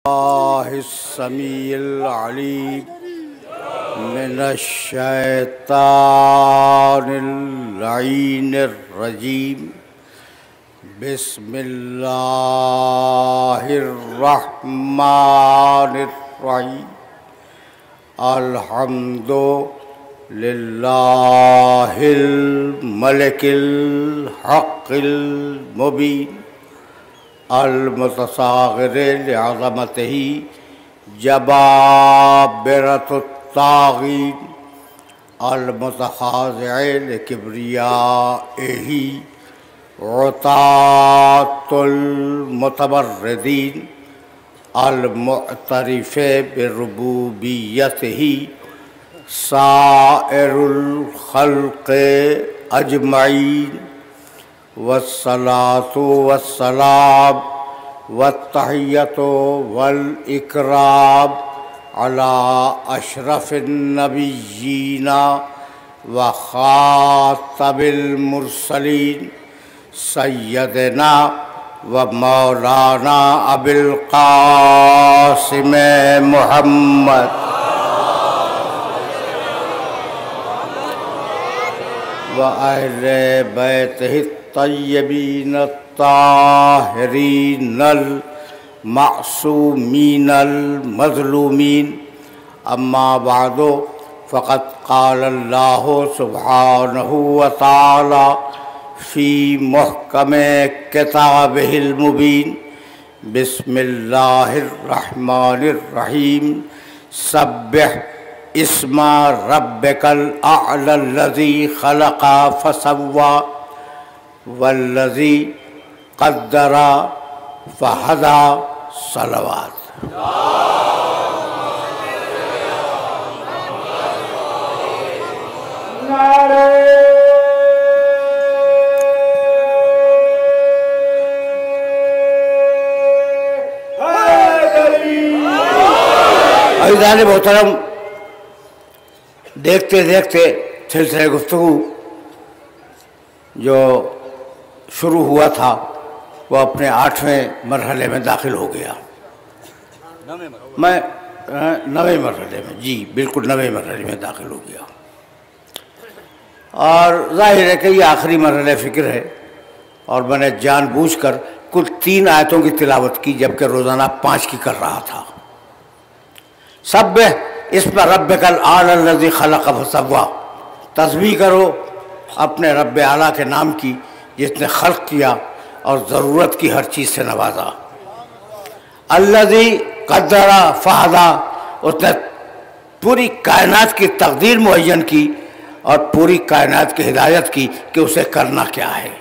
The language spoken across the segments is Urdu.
الله السميع العليم من الشيطان اللعين الرجيم. بسم الله الرحمن الرحيم. الحمد لله الملك الحق المبين المتصاغر لعظمته جبابرة الطاغين المتخاضع لكبريائه عطاة المتمردين المعترف بربوبيته سائر الخلق أجمعين. والصلاة والسلام والتحية والإكرام على أشرف النبيين وخاتم المرسلين سيدنا ومولانا أبي القاسم محمد وأهل بيته الطيبين الطاهرين المعصومين المظلومين. أما بعد فقد قال الله سبحانه وتعالى في محكم كتابه المبين. بسم الله الرحمن الرحيم. سبح اسم ربك الأعلى الذي خلق فسوى والذي قدر فهدى. صلوات. عزیزان محترم، دیکھتے دیکھتے سلسلہ گفتگو جو شروع ہوا تھا وہ اپنے 8ویں مرحلے میں داخل ہو گیا. میں 9ویں مرحلے میں، جی بالکل 9ویں مرحلے میں داخل ہو گیا. اور ظاہر ہے کہ یہ آخری مرحلہ فکر ہے، اور میں نے جان بوجھ کر کل 3 آیتوں کی تلاوت کی، جبکہ روزانہ 5 کی کر رہا تھا. سبح اسم ربک الاعلی الذی خلق فسوی، تسبیح کرو اپنے رب اعلیٰ کے نام کی جس نے خلق کیا اور ضرورت کی ہر چیز سے نوازا. الذی قدر فہدی، اس نے پوری کائنات کی تقدیر معین کی اور پوری کائنات کی ہدایت کی کہ اسے کرنا کیا ہے.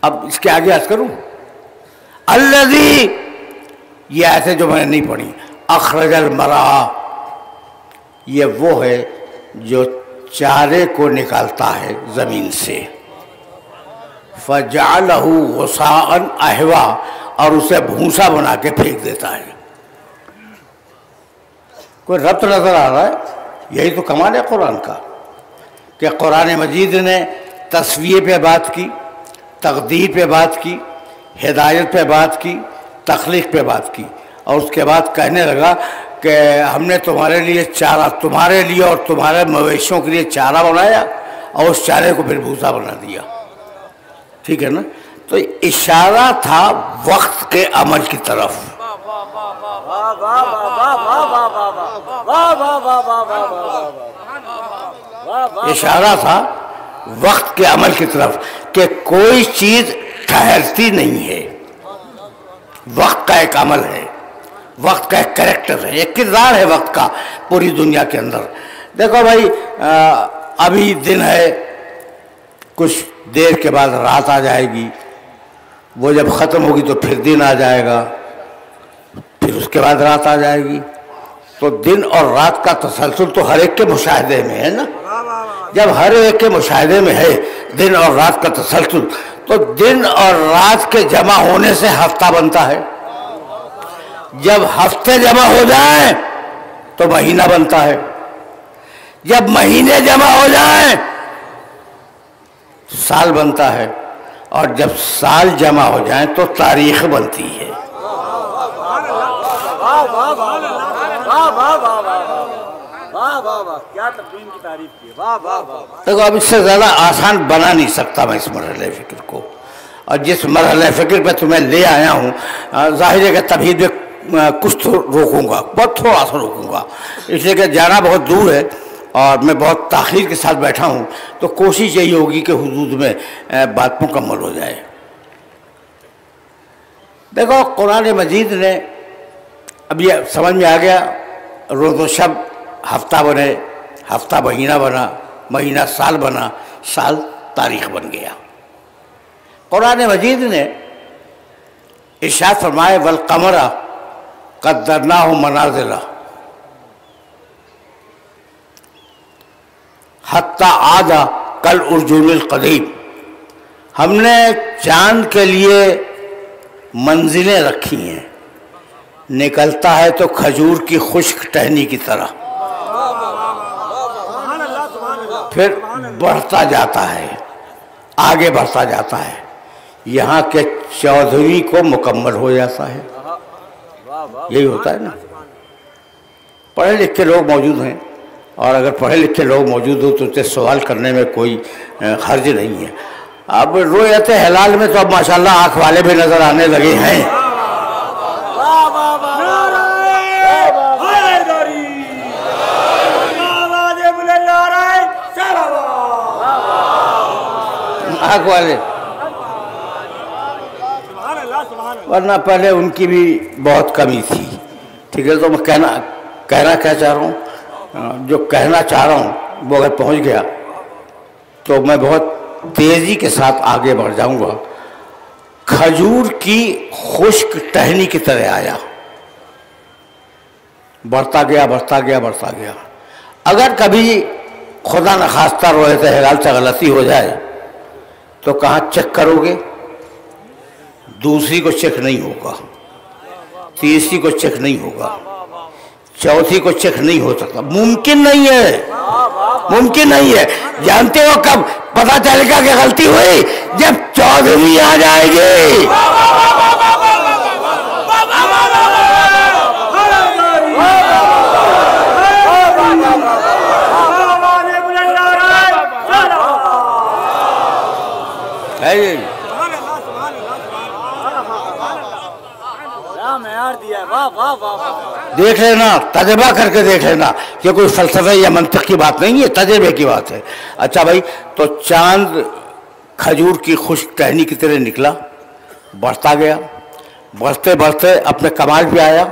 اب اس کے آگے عرض کروں. الذی، یہ آیتیں جو میں نے نہیں پڑھی. اخرج المرعی، یہ وہ ہے جو چارے کو نکالتا ہے زمین سے. فجعلہ غثاء احوا، اور اسے بھونسا بنا کے پھینک دیتا ہے. کوئی ربط نظر آ رہا ہے؟ یہی تو کمال ہے قرآن کا کہ قرآن مجید نے تسویہ پہ بات کی، تقدیر پہ بات کی، ہدایت پہ بات کی، تخلیق پہ بات کی، اور اس کے بعد کہنے لگا کہ ہم نے تمہارے لیے چارہ، تمہارے لیے اور تمہارے مویشیوں کے لیے چارہ بنایا اور اس چارے کو پھر بھوسا بنا دیا. ٹھیک ہے نا؟ تو اشارہ تھا وقت کے عمل کی طرف. اشارہ تھا وقت کے عمل کی طرف کہ کوئی چیز ٹھہرتی نہیں ہے. وقت کا ایک عمل ہے، وقت کا ایک کریکٹر ہے، ایک کردار ہے وقت کا پوری دنیا کے اندر. دیکھو بھائی، ابھی دن ہے، کچھ دیر کے بعد رات آ جائے گی، وہ جب ختم ہوگی تو پھر دن آ جائے گا، پھر اس کے بعد رات آ جائے گی. تو دن اور رات کا تسلسل تو ہر ایک کے مشاہدے میں ہے نا. جب ہر ایک کے مشاہدے میں ہے دن اور رات کا تسلسل، تو دن اور رات کے جمع ہونے سے ہفتہ بنتا ہے. جب ہفتے جمع ہو جائیں تو مہینہ بنتا ہے. جب مہینے جمع ہو جائیں سال بنتا ہے، اور جب سال جمع ہو جائیں تو تاریخ بنتی ہے. دیکھو اب اس سے زیادہ آسان بنا نہیں سکتا میں اس مرحلہ فکر کو. اور جس مرحلہ فکر پہ تمہیں لے آیا ہوں، ظاہر ہے کہ تمہید میں کچھ تو روکوں گا، بہت تھوڑا سا روکوں گا، اس لیے کہ جانا بہت دور ہے اور میں بہت تاخیر کے ساتھ بیٹھا ہوں، تو کوشش یہی ہوگی کہ حدود میں بات مکمل ہو جائے. دیکھو قرآن مجید نے، اب یہ سمجھ میں آ گیا، روز و شب ہفتہ بنے، ہفتہ مہینہ بنا، مہینہ سال بنا، سال تاریخ بن گیا. قرآن مجید نے ارشاد فرمائے والقمر قدرناہ منازل حتی عاد کالعرجون القدیم. ہم نے چاند کے لیے منزلیں رکھی ہیں، نکلتا ہے تو کھجور کی خشک ٹہنی کی طرح، پھر بڑھتا جاتا ہے، آگے بڑھتا جاتا ہے، یہاں کے 14ویں کو مکمل ہو جاتا ہے. یہی ہوتا ہے نا. پڑھے لکھے لوگ موجود ہیں، اور اگر پڑھے لکھے لوگ موجود ہو تو اسے سوال کرنے میں کوئی حرج نہیں ہے. اب رؤیت ہلال میں تو اب ماشاءاللہ آنکھ والے بھی نظر آنے لگے ہیں. آنکھ والے، ورنہ پہلے ان کی بھی بہت کمی تھی. ٹھیک ہے، تو میں کہنا کیا چاہ رہا ہوں، جو کہنا چاہ رہا ہوں وہ اگر پہنچ گیا تو میں بہت تیزی کے ساتھ آگے بڑھ جاؤں گا. کھجور کی خشک ٹہنی کی طرح آیا، بڑھتا گیا بڑھتا گیا بڑھتا گیا. اگر کبھی خدا نخواستہ رؤیت ہلال سے غلطی ہو جائے تو کہاں چیک کرو گے؟ دوسری کو چیک نہیں ہوگا، تیسری کو چیک نہیں ہوگا، چوتھی کو چیک نہیں ہو سکتا. ممکن نہیں ہے، ممکن نہیں ہے. جانتے ہو کب پتہ چلے گا کہ غلطی ہوئی؟ جب 14ویں آ جائے گی. دیکھ لینا، تجربہ کر کے دیکھ لینا، یہ کوئی فلسفے یا منطق کی بات نہیں ہے، تجربے کی بات ہے. اچھا بھائی، تو چاند کھجور کی خشک ٹہنی کی طرح نکلا، بڑھتا گیا، بڑھتے بڑھتے اپنے کمال پہ آیا،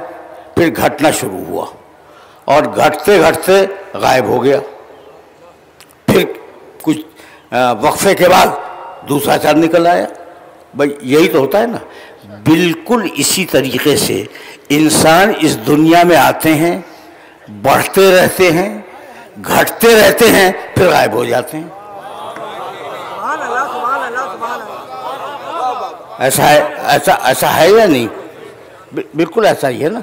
پھر گھٹنا شروع ہوا اور گھٹتے گھٹتے غائب ہو گیا. پھر کچھ وقفے کے بعد دوسرا چاند نکل آیا. بھائی یہی تو ہوتا ہے نا. بالکل اسی طریقے سے انسان اس دنیا میں آتے ہیں، بڑھتے رہتے ہیں، گھٹتے رہتے ہیں، پھر غائب ہو جاتے ہیں. ایسا ہے یا نہیں؟ بالکل ایسا ہی ہے نا.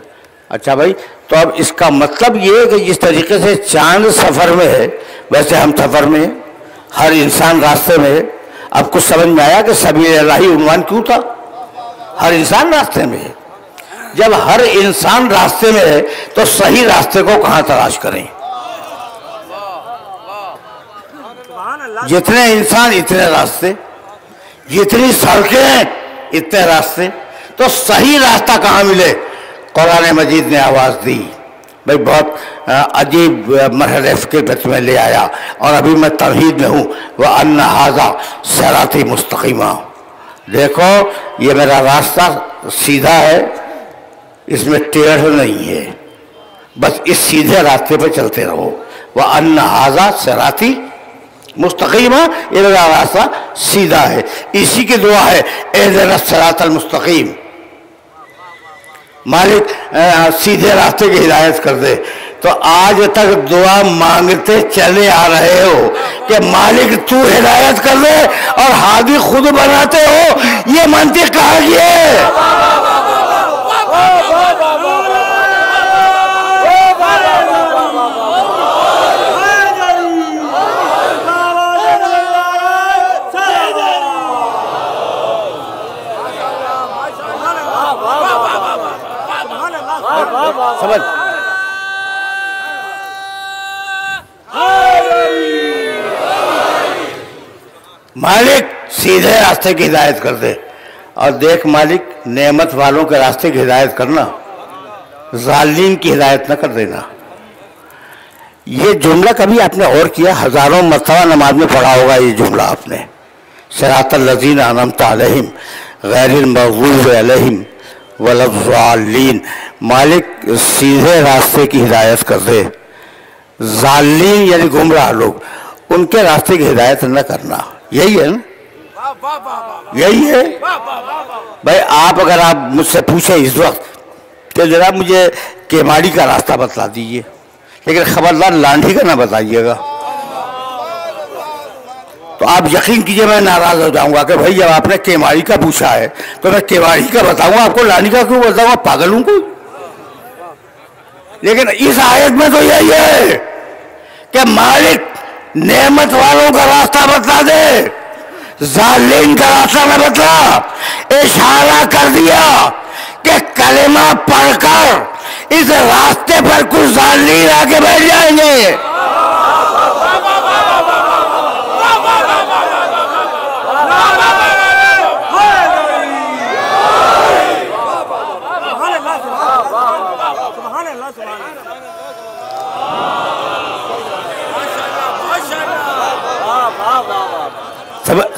اچھا بھائی، تو اب اس کا مطلب یہ ہے کہ جس طریقے سے چاند سفر میں ہے ویسے ہم سفر میں ہیں، ہر انسان راستے میں ہے. اب کچھ سمجھ میں آیا کہ سبیل الہی عنوان کیوں تھا؟ ہر انسان راستے میں ہے. جب ہر انسان راستے میں ہے تو صحیح راستے کو کہاں تلاش کریں؟ جتنے انسان اتنے راستے، جتنی سڑکیں اتنے راستے، تو صحیح راستہ کہاں ملے؟ قرآن مجید نے آواز دی. بھائی بہت عجیب مرحلہ فکر پہ تمہیں لے آیا، اور ابھی میں تمہید میں ہوں. وَأَنَّ هَذَا صِرَاطِي مُسْتَقِيمًا. دیکھو یہ میرا راستہ سیدھا ہے، اس میں ٹیڑھ نہیں ہے، بس اس سیدھے راستے پہ چلتے رہو. وَأَنَّ هَذَا صِرَاطِي مستقیمہ، یہ میرا راستہ سیدھا ہے. اسی کی دعا ہے اہدنا الصراط المستقیم. مالک سیدھے راستے کی ہدایت کر دے. تو آج تک دعا مانگتے چلے آ رہے ہو کہ مالک تو ہدایت کر دے، اور ہادی خود بناتے ہو. یہ منطق کہاں کی ہے؟ سمجھ مالک سیدھے راستے کی ہدایت کر دے. اور دیکھ مالک، نعمت والوں کے راستے کی ہدایت کرنا، ظالمین کی ہدایت نہ کر دینا. یہ جملہ کبھی آپ نے غور کیا؟ ہزاروں مرتبہ نماز میں پڑھا ہوگا یہ جملہ آپ نے. صراط الذین انعمت علیہم غیر المغضوب علیہم ولا الضالین. مالک سیدھے راستے کی ہدایت کر دے، ضالین یعنی گمراہ لوگ، ان کے راستے کی ہدایت نہ کرنا. یہی ہے نا، یہی ہے بھائی. آپ اگر آپ مجھ سے پوچھیں اس وقت کہ جناب مجھے کیماڑی کا راستہ بتلا دیجئے، لیکن خبردار لانڈھی کا نہ بتائیے گا، تو آپ یقین کیجئے میں ناراض ہو جاؤں گا کہ بھائی جب آپ نے کیماڑی کا پوچھا ہے تو میں کیماڑی کا بتاؤں گا، آپ کو لانڈھی کا کیوں بتاؤں گا؟ پاگل ہوں کوئی؟ لیکن اس آیت میں تو یہی ہے کہ مالک نعمت والوں کا راستہ بتلا دے، ظالم کا راستہ نہ بتلا. اشارہ کر دیا کہ کلمہ پڑھ کر اس راستے پر کچھ ظالم آگے بیٹھ جائیں گے.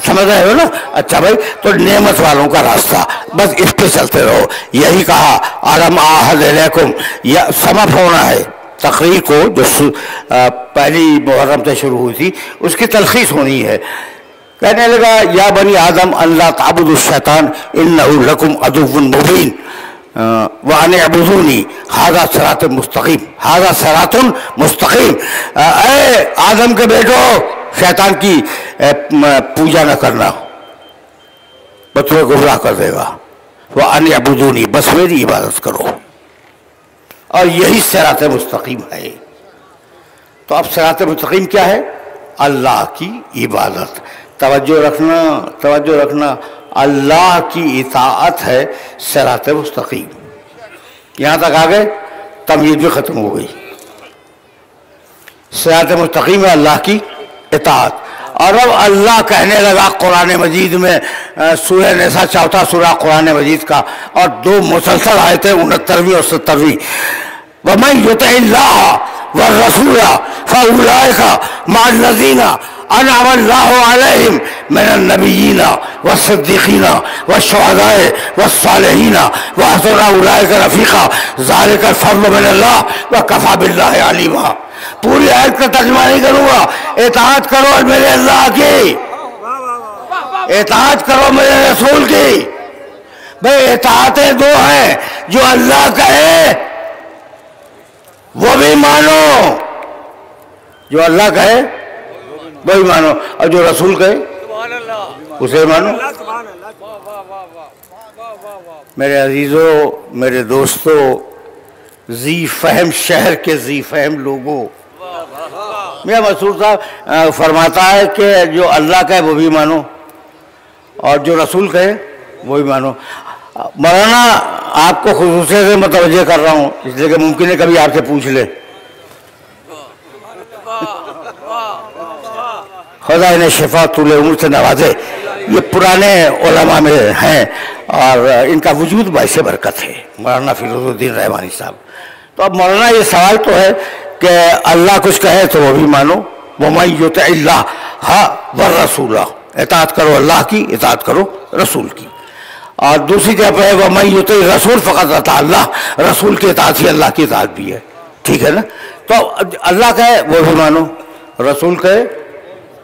سمجھ رہے ہو نا؟ اچھا بھائی، تو نعمت والوں کا راستہ بس اس پہ چلتے رہو. یہی کہا الم اعہد الیکم، یا سمپ ہونا ہے تقریر کو جو پہلی محرم سے شروع ہوئی تھی، اس کی تلخیص ہونی ہے. کہنے لگا یا بنی آدم ان لا تعبدوا الشیطان انہ لکم عدو مبین وان اعبدونی ھذا صراط مستقیم، ھذا صراط مستقیم. اے آدم کے بیٹو، شیطان کی پوجا نہ کرنا، بس تمہیں گمراہ کر دے گا. وان اعبدونی، بس میری عبادت کرو، اور یہی صراط مستقیم ہے. تو اب صراط مستقیم کیا ہے؟ اللہ کی عبادت. توجہ رکھنا، توجہ رکھنا، اللہ کی اطاعت ہے صراط مستقیم. یہاں تک آگئے، تمیز بھی ختم ہو گئی. صراط مستقیم ہے اللہ کی اطاعت. اور اب اللہ کہنے لگا قرآن مجید میں، سورہ نساء چوتھا سورہ قرآن مجید کا، اور دو مسلسل آیتیں 69ویں اور 70ویں. وَمَن يُطِعِ اللَّهَ وَالرَّسُولَ فَأُولَٰئِكَ مَعَ الَّذِينَ أَنْعَمَ اللَّهُ عَلَيْهِم مِّنَ النَّبِيِّينَ وَالصِّدِّيقِينَ وَالشُّهَدَاءِ وَالصَّالِحِينَ وَحَسُنَ أُولَٰئِكَ رَفِيقًا ذَلِكَ الْفَضْلُ مِنَ اللَّهِ وَكَفَىٰ بِاللَّهِ عَلِيمًا. پوری آیت کا ترجمہ نہیں کروں گا. اطاعت کرو میرے اللہ کی، اطاعت کرو میرے رسول کی. بھئی اطاعتیں دو ہیں، جو اللہ کہے وہ بھی مانو، جو اللہ کہے وہی مانو، اور جو رسول کہے اسے مانو. میرے عزیزوں، میرے دوستوں، ذی فہم شہر کے ذی فہم لوگوں، میاں مسعود صاحب فرماتا ہے کہ جو اللہ کہے وہ بھی مانو، اور جو رسول کہے وہ بھی مانو. مولانا آپ کو خصوصیت سے متوجہ کر رہا ہوں، اس لیے کہ ممکن ہے کبھی آپ سے پوچھ لے. خدا انہیں شفا طول عمر سے نوازے. یہ پرانے علماء میں ہیں اور ان کا وجود باعث برکت ہے، مولانا فیروز الدین رحمانی صاحب. تو اب مولانا یہ سوال تو ہے کہ اللہ کچھ کہے تو وہ بھی مانو. وَمَن يُطِعِ اللَّهَ وَالرَّسُولَ، اطاعت کرو اللہ کی، اطاعت کرو رسول کی. اور دوسری جگہ پہ وَمَن يُطِعِ الرَّسُولَ فَقَدْ أَطَاعَ اللَّهَ، رسول کی اطاعت ہی اللہ کی اطاعت بھی ہے. ٹھیک ہے نا؟ تو اللہ کہے وہ بھی مانو، رسول کہے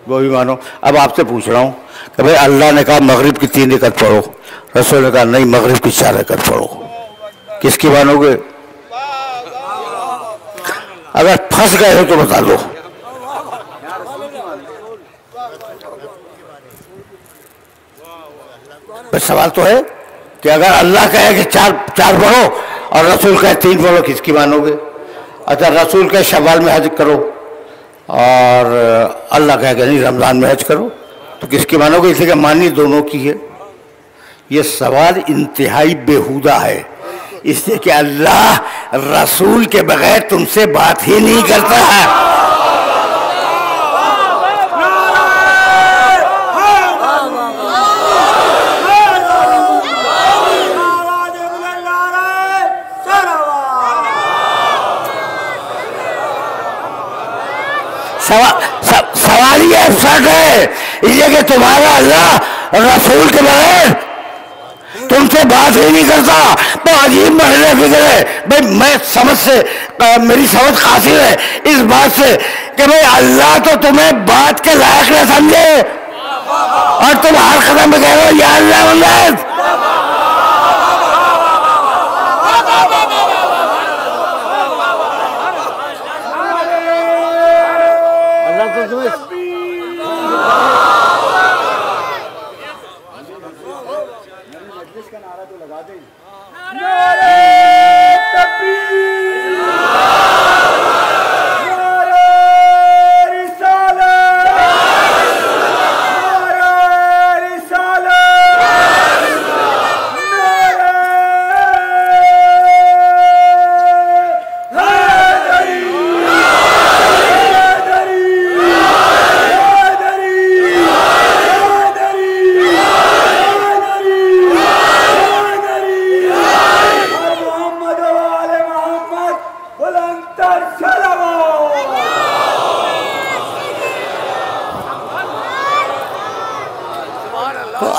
وہ بھی مانو. اب آپ سے پوچھ رہا ہوں کہ بھئی اللہ نے کہا مغرب کی 3 رکعت پڑھو، رسول نے کہا نہیں مغرب کی 4 رکعت پڑھو، کس کی مانو گے؟ اگر پھنس گئے ہو تو بتا دو. بس سوال تو ہے کہ اگر اللہ کہے کہ 4 پڑھو اور رسول کہے 3 پڑھو، کس کی مانو گے؟ اچھا رسول کہے شوال میں حج کرو اور اللہ کہے کہ نہیں رمضان میں حج کرو، تو کس کی مانو گے؟ اس لیے کہ مانی دونوں کی ہے. یہ سوال انتہائی بیہودہ ہے. اس لیے کہ اللہ رسول کے بغیر تم سے بات ہی نہیں کرتا ہے. سوال یہ افسر ہے اس لیے کہ تمہارا اللہ رسول کے بغیر تم سے بات ہی نہیں کرتا. تو عجیب مرحلہ فکر ہے بھائی. میں سمجھ سے میری سمجھ قاصر ہے اس بات سے کہ بھائی اللہ تو تمہیں بات کے لائق نہ سمجھے اور تم ہر قدم پہ کہہ رہے ہو یا اللہ اللہ.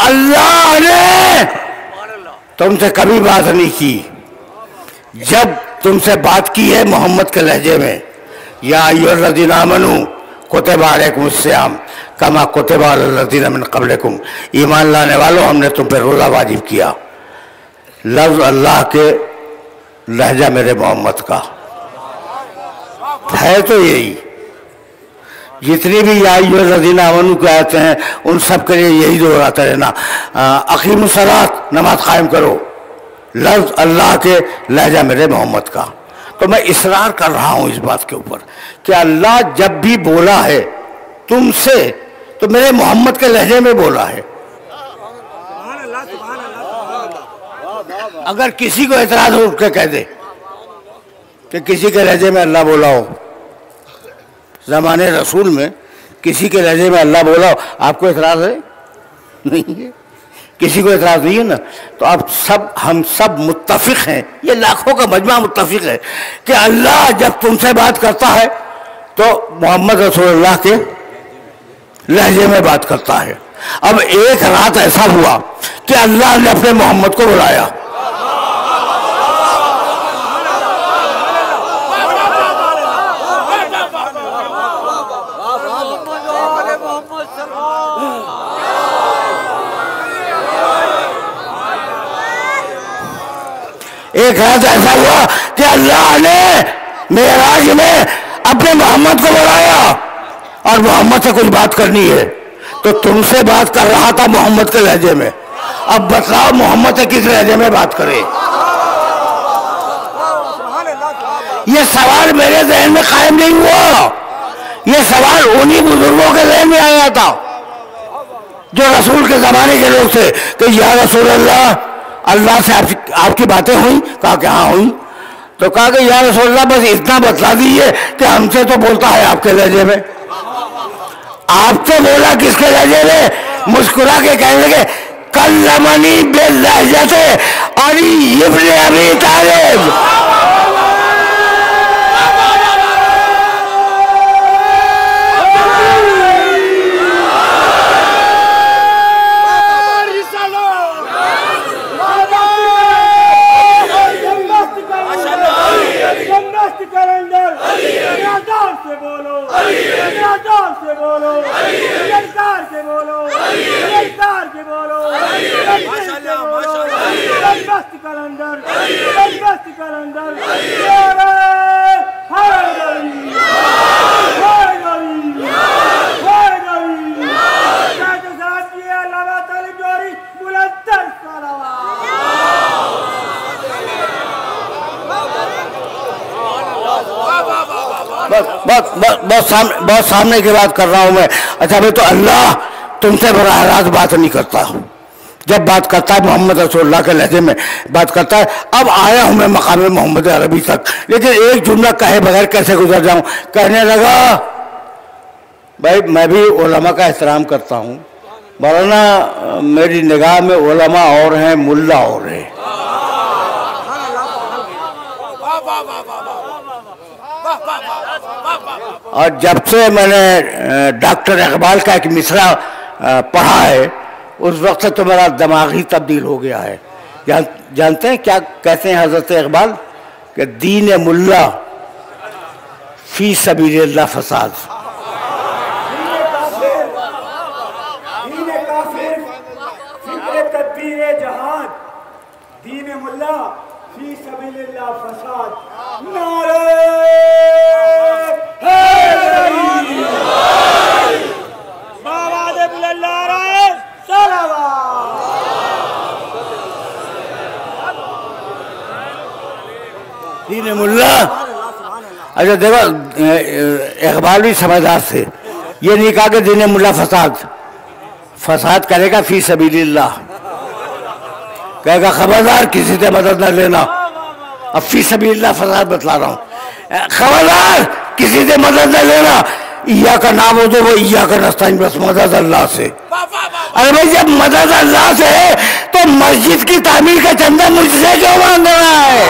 اللہ نے تم سے کبھی بات نہیں کی. جب تم سے بات کی ہے محمد کے لہجے میں یا ایھا الذین آمنوا کتب علیکم الصیام کما کتب علی الذین من قبلکم. ایمان لانے والوں ہم نے تم پہ روزہ واجب کیا. لفظ اللہ کے لہجہ میرے محمد کا ہے تو یہی. جتنی بھی یا ایھا الذین آمنوا کے آتے ہیں ان سب کے لیے یہی دہراتا رہنا اقیموا الصلاۃ نماز قائم کرو. لفظ اللہ کے لہجہ میرے محمد کا. تو میں اصرار کر رہا ہوں اس بات کے اوپر کہ اللہ جب بھی بولا ہے تم سے تو میرے محمد کے لہجے میں بولا ہے. اگر کسی کو اعتراض ہو کے کہہ دے کہ کسی کے لہجے میں اللہ بولا ہو, زمانے رسول میں کسی کے لہجے میں اللہ بولا ہو, آپ کو اعتراض ہے؟ نہیں ہے, کسی کو اعتراض نہیں ہے نا. تو ہم سب متفق ہیں, یہ لاکھوں کا مجمع متفق ہے کہ اللہ جب تم سے بات کرتا ہے تو محمد رسول اللہ کے لہجے میں بات کرتا ہے. اب ایک رات ایسا ہوا کہ اللہ نے اپنے محمد کو بلایا. ایک رات ایسا ہوا کہ اللہ نے معراج میں اپنے محمد کو بلایا اور محمد سے کچھ بات کرنی ہے تو تم سے بات کر رہا تھا محمد کے لہجے میں. اب بتلاؤ محمد سے کس لہجے میں بات کرے؟ یہ سوال میرے ذہن میں قائم نہیں ہوا, یہ سوال انہی بزرگوں کے ذہن میں آیا تھا جو رسول کے زمانے کے لوگ تھے کہ یا رسول اللہ سے آپ کی باتیں ہوئیں؟ کہا کہ ہاں ہوئیں. تو کہا کہ یا رسول اللہ بس اتنا بتلا دیجیے کہ ہم سے تو بولتا ہے آپ کے لہجے میں. آپ سے بولا کس کے لہجے میں؟ مسکرا کے کہنے لگے کلمنی باللہجۃ علی ابن ابی طالب. بہت سامنے کی بات کر رہا ہوں میں. اچھا بھائی, تو اللہ تم سے براہ راست بات نہیں کرتا. جب بات کرتا ہے محمد رسول اللہ کے لہجے میں بات کرتا ہے. اب آیا ہوں میں مقام محمد عربی تک، لیکن ایک جملہ کہے بغیر کیسے گزر جاؤں. کہنے لگا بھائی میں بھی علماء کا احترام کرتا ہوں، مولانا میری نگاہ میں علماء اور ہیں، ملا اور ہیں. اور جب سے میں نے ڈاکٹر اقبال کا ایک مصرع پڑھا ہے اس وقت سے تو میرا دماغ ہی تبدیل ہو گیا ہے. جانتے ہیں کیا کہتے ہیں حضرت اقبال؟ کہ دین ملا فی سبیل اللہ فساد. دین ملا فی سبیل اللہ فساد. نعرہ حیدری بابا دے بلال رائے صلوات. دین ملا. اچھا دیکھو اقبال بھی سمجھدار تھے، یہ نہیں کہا کہ دین ملا فساد کرے گا فی سبیل اللہ، کہے گا خبردار کسی سے مدد نہ لینا. اب فی سبیل اللہ فساد بتلا رہا ہوں، خبردار کسی سے مدد نہ لینا. ایاک نعبد و ایاک نستعین، بس مدد اللہ سے. ارے بھائی جب مدد اللہ سے ہے تو مسجد کی تعمیر کا چندہ مجھ سے کیوں مانگ رہا ہے؟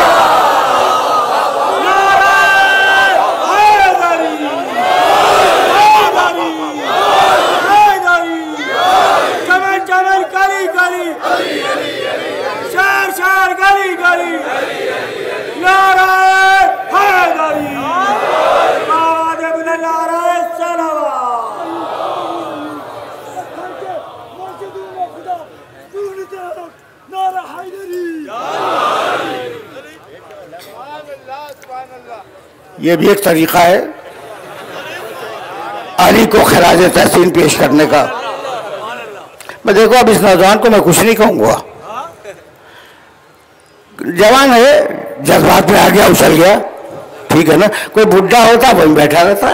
یہ بھی ایک طریقہ ہے علی کو خراج تحسین پیش کرنے کا. میں دیکھو اب اس نوجوان کو میں کچھ نہیں کہوں گا، جوان ہے، جذبات میں آ گیا اچھل گیا، ٹھیک ہے نا. کوئی بڈھا ہوتا وہیں بیٹھا رہتا،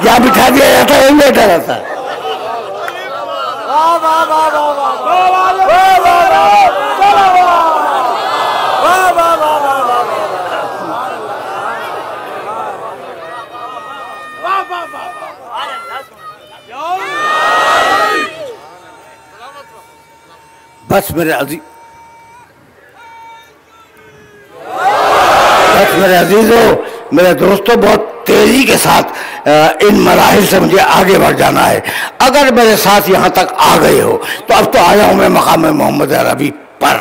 یا بٹھا دیا جاتا وہیں بیٹھا رہتا. بس میرے عزیزوں، میرے دوستوں، بہت تیزی کے ساتھ ان مراحل سے مجھے آگے بڑھ جانا ہے. اگر میرے ساتھ یہاں تک آ گئے ہو تو اب تو آیا ہوں میں مقام محمد عربی پر،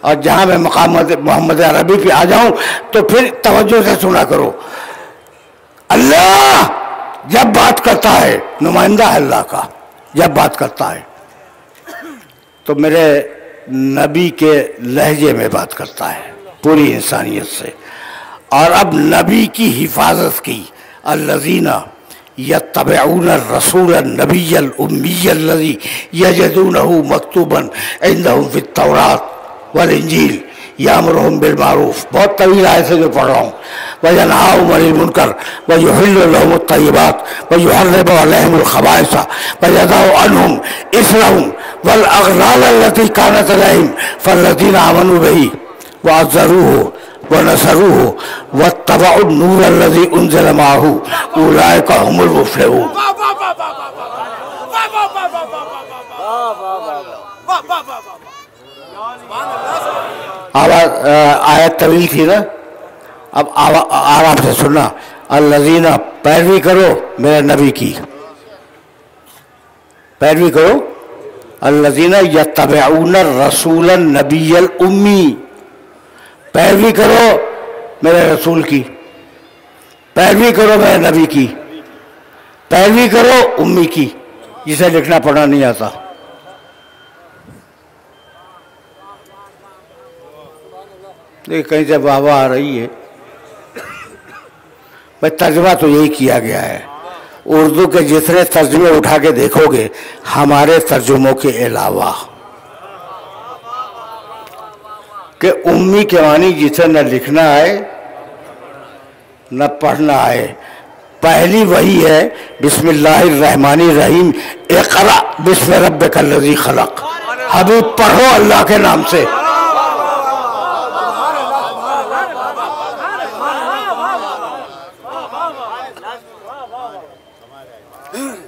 اور جہاں میں مقام محمد عربی پہ آ جاؤں تو پھر توجہ سے سنا کرو. اللہ جب بات کرتا ہے، نمائندہ ہے اللہ کا، جب بات کرتا ہے تو میرے نبی کے لہجے میں بات کرتا ہے پوری انسانیت سے. اور اب نبی کی حفاظت کی، الذین یتبعون الرسول النبی الامی الذی یجدونہ مکتوبا عندہم فی التوراۃ والانجیل یامرہم بالمعروف. بہت طویل آیت سے جو پڑھ رہا ہوں. وینہاہم عن المنکر ویحل لہم الطیبات ویحرم علیہم الخبائث ویضع عنہم اصرہم والاغلال التي كانت عليهم فالذين آمنوا به وعزروه ونصروه واتبعوا النور الذي انزل معه اولئك هم المفلحون. آیت طویل تھی نا، اب آرام سے سننا. الذین، پیروی کرو میرے نبی کی، پیروی کرو. الذین یتبعون الرسول النبی الامی، پیروی کرو میرے رسول کی، پیروی کرو میرے نبی کی، پیروی کرو امی کی جسے لکھنا پڑھنا نہیں آتا. دیکھ کہیں سے واہ واہ آ رہی ہے. بھائی ترجمہ تو یہی کیا گیا ہے. اردو کے جتنے ترجمے اٹھا کے دیکھو گے ہمارے ترجموں کے علاوہ، کہ امی کے معنی جسے نہ لکھنا آئے نہ پڑھنا آئے. پہلی وہی ہے بسم اللہ الرحمن الرحیم، اقرأ بسم ربک الذی خلق. حبیب پڑھو اللہ کے نام سے.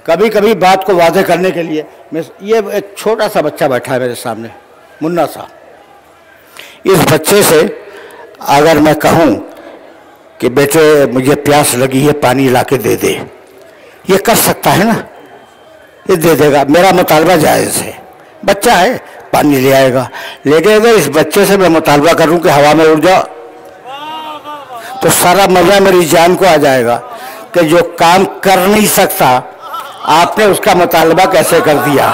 کبھی کبھی بات کو واضح کرنے کے لیے یہ ایک چھوٹا سا بچہ بیٹھا ہے میرے سامنے، منا سا. اس بچے سے اگر میں کہوں کہ بیٹے مجھے پیاس لگی ہے پانی لا کے دے دے، یہ کر سکتا ہے نا، یہ دے دے گا، میرا مطالبہ جائز ہے، بچہ ہے پانی لے آئے گا. لیکن اگر اس بچے سے میں مطالبہ کروں کہ ہوا میں اڑ جاؤ تو سارا مزہ میری جان کو آ جائے گا کہ جو کام کر نہیں سکتا آپ نے اس کا مطالبہ کیسے کر دیا.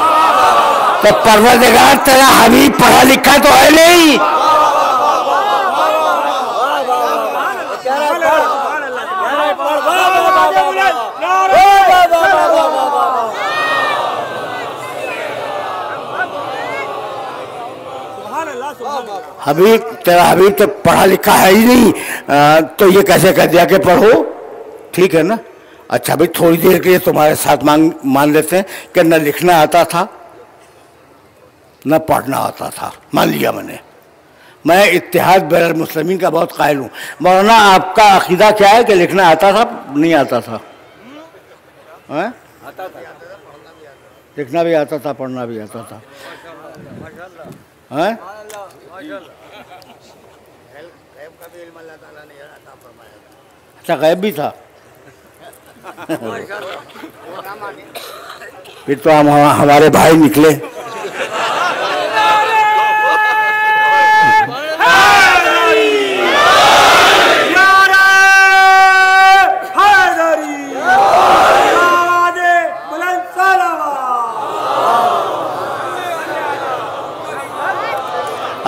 تو پروردگار تیرا حبیب پڑھا لکھا تو ہے نہیں. حبیب تیرا حبیب تو پڑھا لکھا ہے ہی نہیں، تو یہ کیسے کہہ دیا کہ پڑھو. ٹھیک ہے نا، اچھا بھائی تھوڑی دیر کے لیے تمہارے ساتھ مان لیتے ہیں کہ نہ لکھنا آتا تھا نہ پڑھنا آتا تھا، مان لیا میں اتحاد بین المسلمین کا بہت قائل ہوں. مولانا آپ کا عقیدہ کیا ہے کہ لکھنا آتا تھا نہیں آتا تھا؟ لکھنا بھی آتا تھا پڑھنا بھی آتا تھا. اچھا غیب بھی تھا. پھر تو ہم ہمارے بھائی نکلے.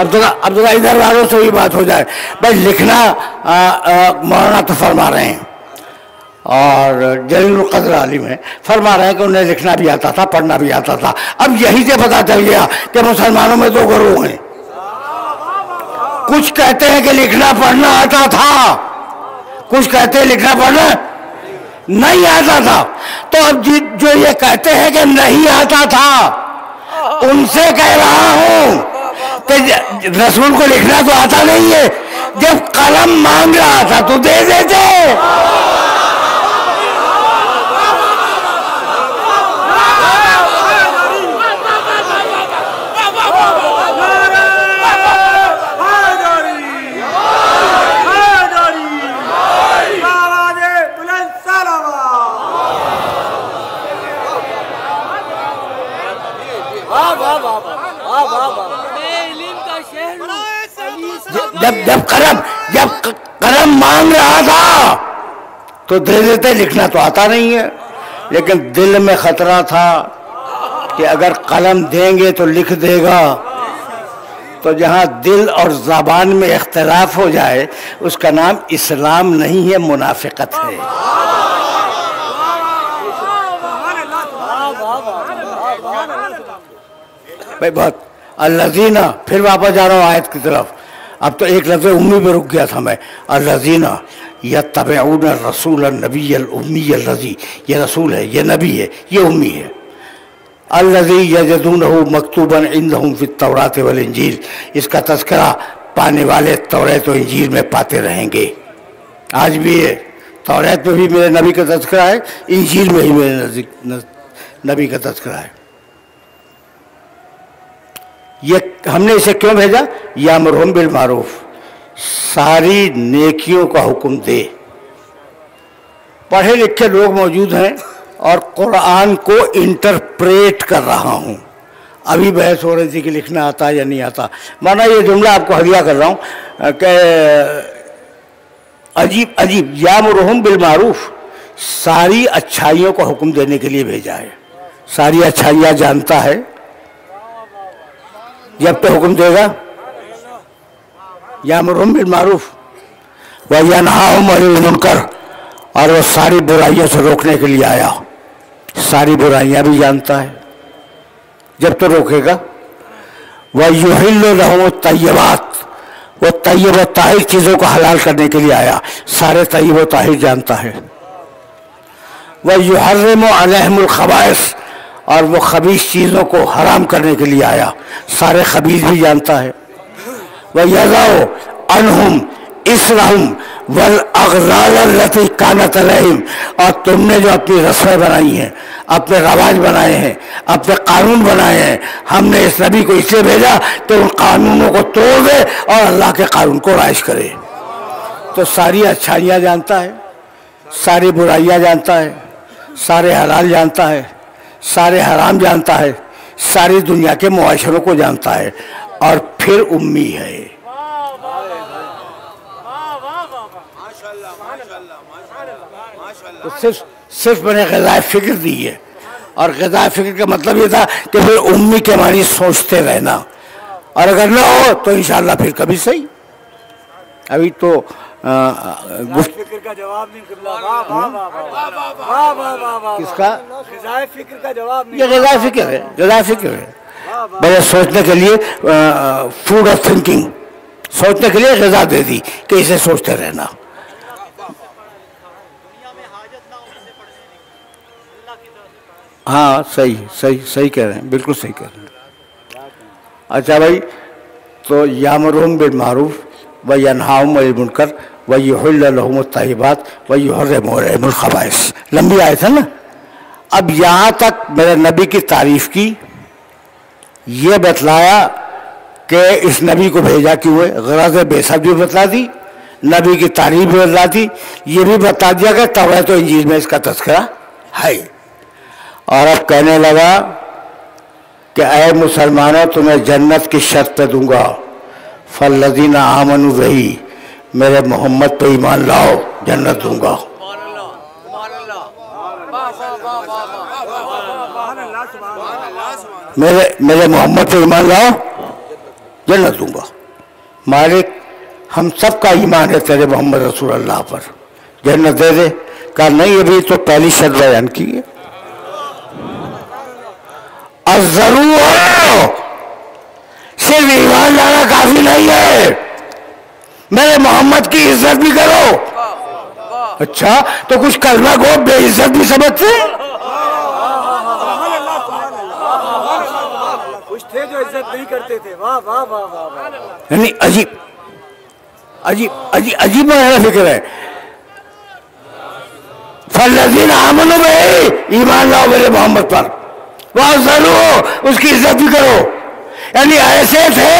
اب ذرا ادھر والوں سے یہ بات ہو جائے. بھائی لکھنا مولانا تو فرما رہے ہیں اور جلیل القدر عالم ہے، فرما رہے ہیں کہ انہیں لکھنا بھی آتا تھا پڑھنا بھی آتا تھا. اب یہی سے پتا چل گیا کہ مسلمانوں میں دو گروہ ہیں. کچھ کہتے ہیں کہ لکھنا پڑھنا آتا تھا، کچھ کہتے ہیں لکھنا پڑھنا نہیں آتا تھا. تو اب جو یہ کہتے ہیں کہ نہیں آتا تھا ان سے کہہ رہا ہوں کہ رسول کو لکھنا تو آتا نہیں ہے، جب قلم مانگ رہا تھا تو دے دیتے. جب قلم مانگ رہا تھا تو دے دیتے، لکھنا تو آتا نہیں ہے. لیکن دل میں خطرہ تھا کہ اگر قلم دیں گے تو لکھ دے گا. تو جہاں دل اور زبان میں اختلاف ہو جائے اس کا نام اسلام نہیں ہے، منافقت ہے. بھائی بہت الذین، پھر واپس جا رہا ہوں آیت کی طرف. اب تو ایک لفظ امی پہ رک گیا تھا میں. الذین یتبعون الرسول النبی الامی الذی، یہ رسول ہے، یہ نبی ہے، یہ امی ہے. الذی یجدونہ مکتوبا عندہم فی التوراۃ والانجیل، اس کا تذکرہ پانے والے توریت و انجیل میں پاتے رہیں گے. آج بھی ہے، توریت میں بھی میرے نبی کا تذکرہ ہے، انجیل میں ہی میرے نبی کا تذکرہ ہے. یہ ہم نے اسے کیوں بھیجا؟ یامرہم بالمعروف، ساری نیکیوں کا حکم دے. پڑھے لکھے لوگ موجود ہیں اور قرآن کو انٹرپریٹ کر رہا ہوں. ابھی بحث ہو رہی تھی کہ لکھنا آتا یا نہیں آتا. مانا یہ جملہ آپ کو ہدیہ کر رہا ہوں کہ عجیب یامرہم بالمعروف، ساری اچھائیوں کا حکم دینے کے لیے بھیجا ہے. ساری اچھائیاں جانتا ہے، جب تو حکم دے گا. یامرہم بالمعروف وینہاہم عن المنکر، اور وہ ساری برائیوں سے روکنے کے لیے آیا. ساری برائیاں بھی جانتا ہے، جب تو روکے گا. وَيُحِلُّ لَهُمُ الطَّيِّبَاتِ، وہ طیب و طاہر چیزوں کو حلال کرنے کے لیے آیا. سارے طیب و طاہر جانتا ہے. وَيُحَرِّمُ عَلَيْهِمُ الْخَبَائِثَ، اور وہ خبیث چیزوں کو حرام کرنے کے لیے آیا، سارے خبیث بھی جانتا ہے۔ وَيَضَعُ عَنْهُمْ إِصْرَهُمْ وَالْأَغْلَالَ الَّتِي كَانَتْ عَلَيْهِمْ، اور تم نے جو اپنی رسمیں بنائی ہیں، اپنے رواج بنائے ہیں، اپنے قانون بنائے ہیں، ہم نے اس نبی کو اس لیے بھیجا کہ ان قانونوں کو توڑ دے اور اللہ کے قانون کو رائج کرے۔ تو ساری اچھائیاں جانتا ہے، ساری برائیاں جانتا ہے، سارے حلال جانتا ہے، سارے حرام جانتا ہے، ساری دنیا کے معاشروں کو جانتا ہے، اور پھر امی ہے۔ تو صرف میں نے غذائے فکر دی ہے، اور غذائے فکر کا مطلب یہ تھا کہ پھر امی کے معنی سوچتے رہنا، اور اگر نہ ہو تو انشاءاللہ پھر کبھی صحیح۔ ابھی تو فکر کا جواب نہیں قبلہ، کس کا؟ غذائے فکر کا جواب نہیں، یہ غذائے فکر ہے، غذائے فکر ہے، بڑے سوچنے کے لیے، فوڈ آف تھنکنگ، سوچنے کے لیے غذا دے دی کہ اسے سوچتے رہنا۔ ہاں صحیح کہہ رہے ہیں، بالکل صحیح کہہ رہے ہیں۔ اچھا بھائی، تو یامرون بالمعروف وینہاہم عن المنکر ویحل لہم الطیبات ویحرم علیہم الخبائث، لمبی آیت ہے نا۔ اب یہاں تک میرے نبی کی تعریف کی، یہ بتلایا کہ اس نبی کو بھیجا کیوں ہے، غرض بعثت بھی بتلا دی، نبی کی تعریف بھی بتلا دی، یہ بھی بتا دیا کہ توریت و انجیل میں اس کا تذکرہ ہے۔ اور اب کہنے لگا کہ اے مسلمانوں، تمہیں جنت کی شرط پہ دوں گا، فالذین آمنوا بہ، میرے محمد پہ ایمان لاؤ، جنت دوں گا۔ میرے محمد پہ ایمان لاؤ، جنت دوں گا۔ مالک، ہم سب کا ایمان ہے تیرے محمد رسول اللہ پر، جنت دے دے۔ کہا نہیں، ابھی تو پہلی شرط بیان کی ہے، ضرور صرف ایمان لانا کافی نہیں ہے، میرے محمد کی عزت بھی کرو۔ اچھا، تو کچھ کلمہ گو بے عزت بھی سمجھتے ہیں؟ کچھ تھے جو عزت نہیں کرتے تھے، واہ واہ واہ واہ، یعنی عجیب میرا فکر ہے۔ فالذین آمنوا بہ، ایمان لاؤ میرے محمد پر، ضرور اس کی عزت بھی کرو۔ یعنی ایسے تھے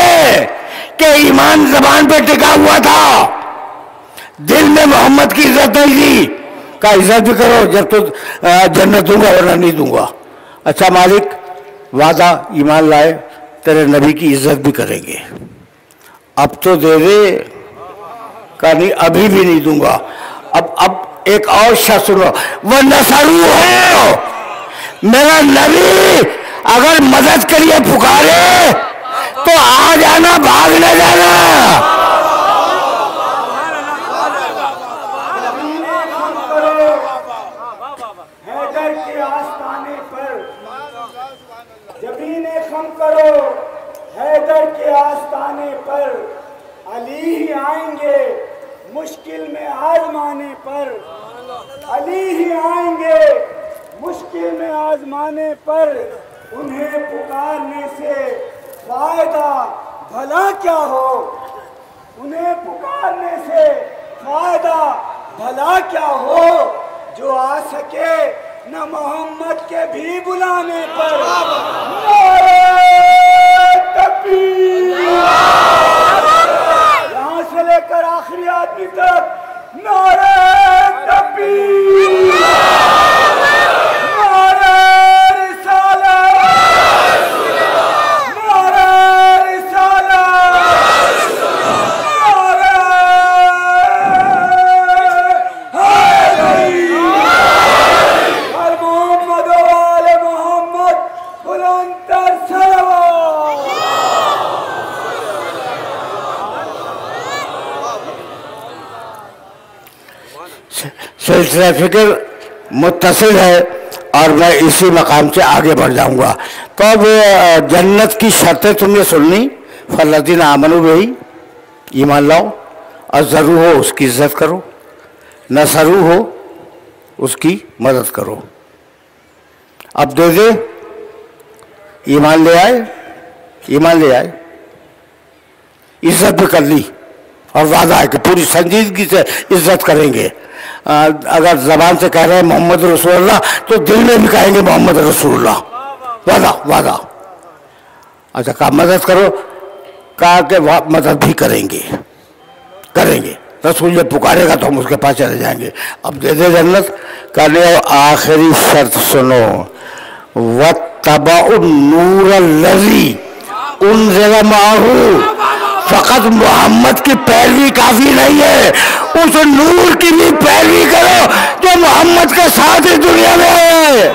کہ ایمان زبان پہ ٹکا ہوا تھا، دل میں محمد کی عزت نہیں تھی۔ کہا عزت بھی کرو، جب تو جنت دوں گا ورنہ نہیں دوں گا۔ اچھا مالک، وعدہ ایمان لائے تیرے نبی کی عزت بھی کریں گے، اب تو دے دے۔ کہا نہیں، ابھی بھی نہیں دوں گا۔ اب ایک اور شخص سنو، وَنَصَرُوهُ، میرا نبی اگر مدد کے لیے پکارے تو آ جانا، بھاگ نہ جانا۔ حیدر کے آستانے پر جبین خم کرو، حیدر کے آستانے پر علی ہی آئیں گے، مشکل میں آزمانے پر علی ہی آئیں گے، مشکل میں آزمانے پر انہیں پکارنے سے فائدہ بھلا کیا ہو، انہیں پکارنے سے فائدہ بھلا کیا ہو، جو آ سکے نہ محمد کے بھی بلانے پر۔ نعرہ تکبیر، یہاں سے لے کر آخری آدمی تک نعرہ تکبیر، نعرہ رسالت، نعرہ رسالت، نعرہ حیدری، ہر محمد و آل محمد بلند تر صلوات۔ سلسلہ فکر متصل ہے اور میں اسی مقام سے آگے بڑھ جاؤں گا۔ تو اب جنت کی شرطیں تم نے سن لی، فالذین آمنوا بہ، ایمان لاؤ، عزروا ہو، اس کی عزت کرو، نصروا ہو، اس کی مدد کرو۔ اب دے دے، ایمان لے آئے، ایمان لے آئے، عزت بھی کر لی اور وعدہ ہے کہ پوری سنجیدگی سے عزت کریں گے. اگر زبان سے کہہ رہے ہیں محمد رسول اللہ تو دل میں بھی کہیں گے محمد رسول اللہ. وعدہ وعدہ. اچھا کہا مدد کرو، کہا کہ مدد بھی کریں گے، کریں گے. رسول جب پکارے گا تو ہم اس کے پاس چلے جائیں گے. اب دے دے جنت. کہنے آخری شرط سنو، وَاتَّبَعُوا النُّورَ الَّذِي أُنزِلَ مَعَهُ. فقط محمد کی پیروی کافی نہیں ہے، اس نور کی بھی پیروی کرو جو محمد کے ساتھ اس دنیا میں ہے.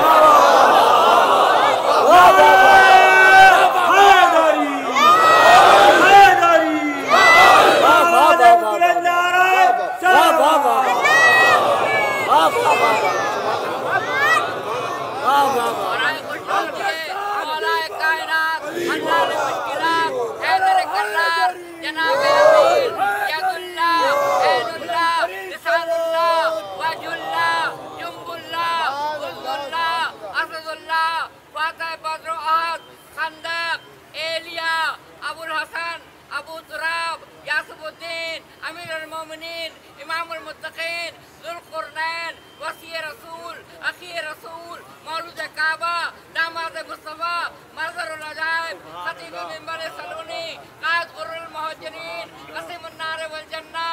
امام المتقین، ذوالقرنین، وصی رسول، اخی رسول، مولود کعبہ، داماد مصطفیٰ، منظر العجائب، خطیب منبر سلونی، قائد غر المہاجرین، قسم النار والجنہ،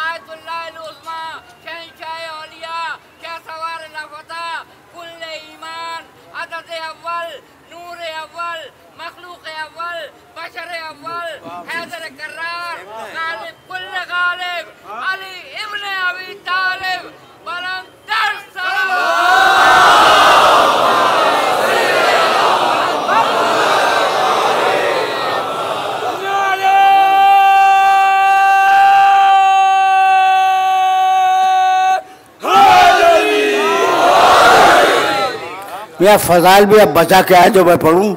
آیت اللہ العظمی، شہنشاہ اولیاء، شاہ سوار لافتہ، کل ایمان، عدد اول، نور اول، مخلوق اول، بشر اول، حیدر کرار، غالب کل غالب، علی ابن ابی طالب، بلندر میاں فضائل بھی اب بچا کے آئے جو میں پڑھوں.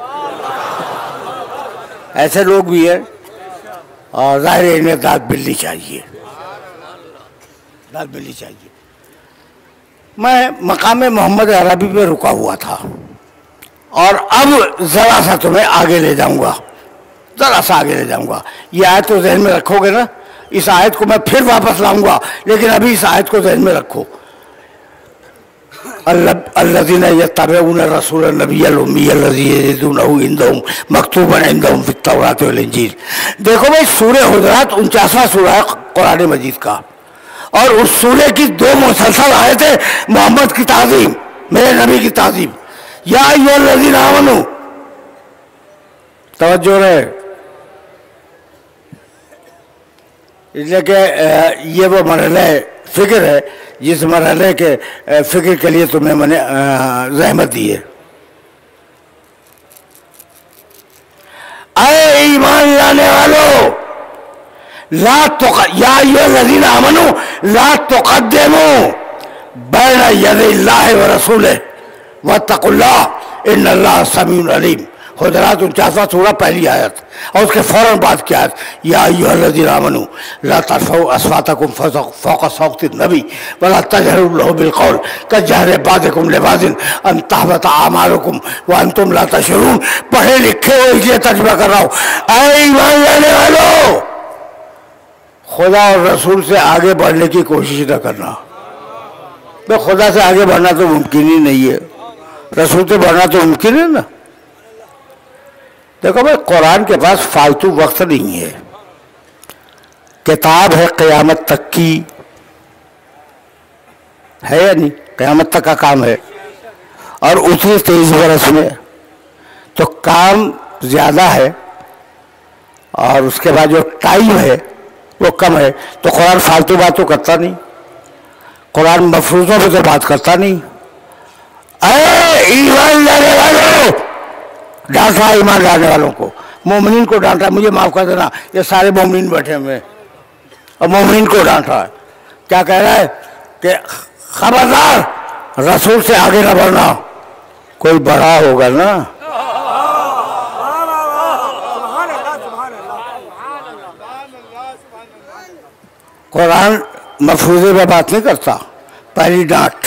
ایسے لوگ بھی ہیں اور ظاہر انہیں داد ملنی چاہیے، داد ملنی چاہیے. میں مقام محمد عربی پہ رکا ہوا تھا اور اب ذرا سا تمہیں آگے لے جاؤں گا، ذرا سا آگے لے جاؤں گا. یہ آیت تو ذہن میں رکھو گے نا، اس آیت کو میں پھر واپس لاؤں گا، لیکن ابھی اس آیت کو ذہن میں رکھو. الذین یتبعون الرسول النبی الامی الذی یجدونہ عندہم مکتوبا عندہم فی التوراۃ والانجیل. دیکھو بھائی سورہ حجرات 49واں سورہ ہے قرآن مجید کا، اور اس سورہ کی 2 مسلسل آیتیں محمد کی تعظیم، میرے نبی کی تعظیم. یا ایھا الذین آمنوا، توجہ رہے، اس لیے کہ یہ وہ مرحلہ فکر ہے جس مرحلے کے فکر کے لیے تمہیں میں نے زحمت دی ہے. اے ایمان لانے والو، یا ایھا الذین آمنوا لا تقدموا بین یدی اللہ ورسولہ واتقوا اللہ ان اللہ سمیع علیم. حجرات 49واں سورہ پہلی آیت، اور اس کے فوراً بعد کی آیت یا ایھا الذین آمنوا لا ترفعوا اصواتکم فوق صوت النبی ولا تجہروا لہ بالقول کجہر بعضکم لبعض ان تحبط اعمالکم وانتم لا تشعرون. پڑھے لکھے ہو اس لیے ترجمہ کر رہا ہوں. اے ایمان لانے والو، خدا اور رسول سے آگے بڑھنے کی کوشش نہ کرنا. بھئی خدا سے آگے بڑھنا تو ممکن ہی نہیں ہے، رسول سے بڑھنا تو ممکن ہے نا. دیکھو بھائی قرآن کے پاس فالتو وقت نہیں ہے، کتاب ہے قیامت تک کی، ہے یا نہیں؟ قیامت تک کا کام ہے، اور اتنی 23 برس میں تو کام زیادہ ہے، اور اس کے بعد جو ٹائم ہے وہ کم ہے. تو قرآن فالتو بات تو کرتا نہیں، قرآن مفروضوں پہ تو بات کرتا نہیں. اے ایمان لانے والوں، ڈانٹا ایمان لانے والوں کو، مومنین کو ڈانٹا. مجھے معاف کر دینا، یہ سارے مومنین بیٹھے ہوئے اور مومنین کو ڈانٹا ہے. کیا کہہ رہا ہے کہ خبردار رسول سے آگے نہ بڑھنا. کوئی بڑا ہوگا نا، قرآن مفروضے پہ بات نہیں کرتا. پہلی ڈانٹ،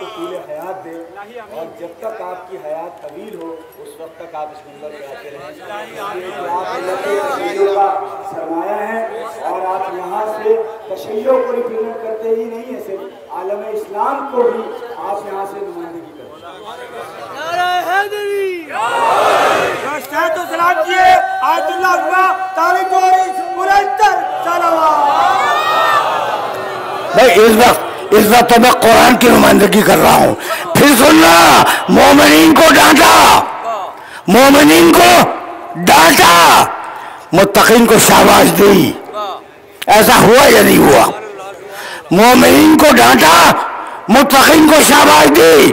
کو طول حیات دے، اور جب تک آپ کی حیات طویل ہو اس وقت تک آپ اس منبر پہ آتے رہیں، آپ اللہ کے تشیع کا سرمایہ ہیں، اور آپ یہاں سے تشیع کو ریپرزینٹ کرتے ہی نہیں ہیں، صرف عالم اسلام کو بھی آپ یہاں سے نمائندگی کرتے ہیں۔ نعرہ حیدری، صحت و سلام کیے آیت اللہ اکبر تاریخ اور مرتب صلوات۔ بھائی اس وقت تو میں قرآن کی نمائندگی کر رہا ہوں، پھر سننا، مومنین کو ڈانٹا، مومنین کو ڈانٹا، متقین کو شاباش دی، ایسا ہوا یا نہیں ہوا؟ مومنین کو ڈانٹا، متقین کو شاباش دی۔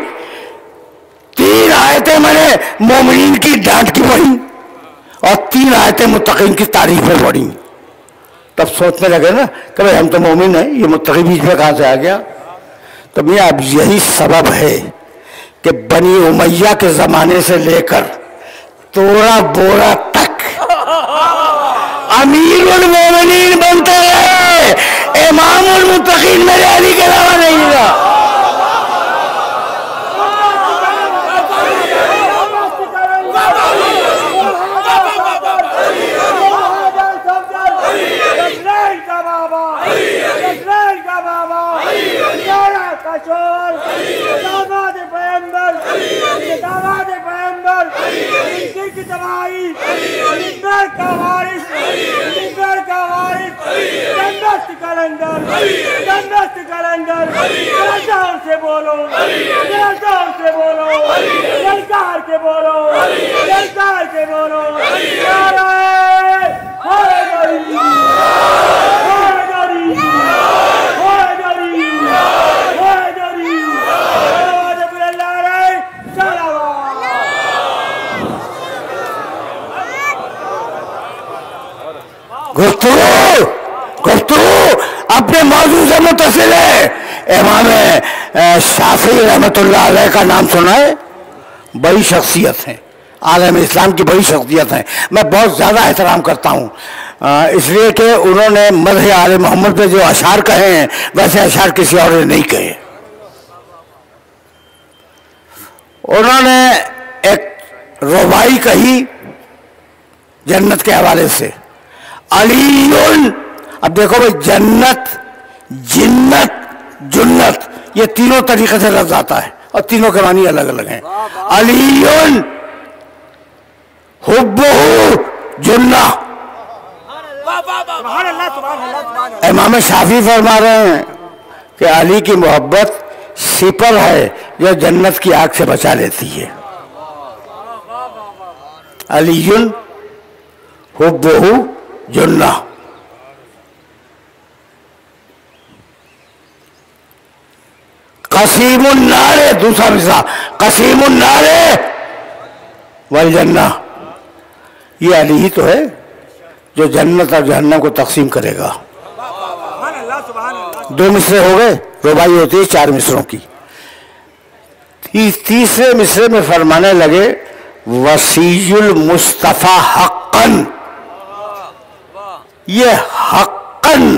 3 آیتیں میں نے مومنین کی ڈانٹ کی پڑھی اور 3 آیتیں متقین کی تعریف میں پڑھی۔ تب سوچنے لگے نا کہ بھائی ہم تو مومن ہیں، یہ متقی بیچ میں کہاں سے آ گیا؟ تو میاں اب یہی سبب ہے کہ بنی امیہ کے زمانے سے لے کر تورا بورا تک امیر المومنین بنتے رہے، امام المتقین میرے علی کے علاوہ نہیں رہا۔ گفتگو اپنے موضوع سے متصل ہے۔ امام شافعی رحمۃ اللہ علیہ کا نام سنا ہے؟ بڑی شخصیت ہیں، عالم اسلام کی بڑی شخصیت ہیں، میں بہت زیادہ احترام کرتا ہوں، اس لیے کہ انہوں نے مدح آل محمد پہ جو اشعار کہے ہیں ویسے اشعار کسی اور نے نہیں کہے۔ انہوں نے ایک ربائی کہی جنت کے حوالے سے، علی، اب دیکھو بھائی جنت، جنت، جنت، یہ تینوں طریقے سے لفظ آتا ہے اور تینوں کے معنی الگ الگ ہیں۔ علی حبہ جنہ، امام شافعی فرما رہے ہیں کہ علی کی محبت سپر ہے جو جنت کی آگ سے بچا لیتی ہے۔ علی حبہ جنہ۔ قسیم النار، دوسرا مصرع، قسیم النار والجنہ، یہ علی ہی تو ہے جو جنت اور جہنم کو تقسیم کرے گا۔ 2 مصرے ہو گئے، ربائی ہوتی ہے 4 مصروں کی۔ تیسرے مصرے میں فرمانے لگے وصی المصطفیٰ حقاً، یہ حقاً،